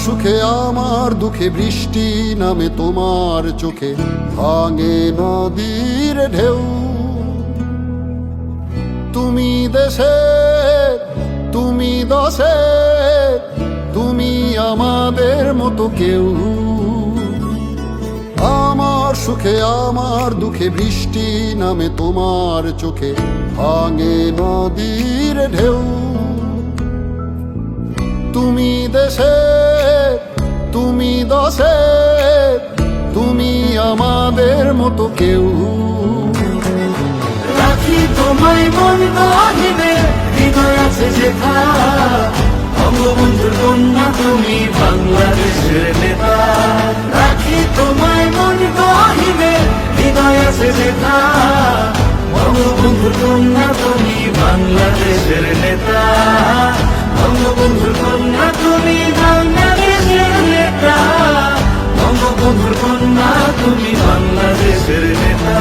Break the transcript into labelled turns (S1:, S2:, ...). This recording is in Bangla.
S1: সুখে আমার দুঃখে বৃষ্টি নামে তোমার চোখে, ভাঙে নদীর ঢেউ। তুমি দেশে, তুমি দশে, তুমি আমাদের মতো কেউ। আমার সুখে আমার দুঃখে বৃষ্টি নামে তোমার চোখে, ভাঙে নদীর ঢেউ। তুমি দেশে, তুমি দশে, তুমি আমাদের মতো কেউ।
S2: রাখি তোমায় মন গহিনে, হৃদয় আছে যেথা। বঙ্গবন্ধুর কন্যা তুমি বাংলাদেশের নেতা। রাখি তোমায় মন গহিনে, হৃদয় আছে যেথা। বঙ্গবন্ধুর কন্যা তুমি বাংলাদেশের নেতা। বঙ্গবন্ধুর কন্যা তুমি বাংলাদেশের নেতা। বঙ্গবন্ধুর কন্যা তুমি বাংলাদেশের নেতা।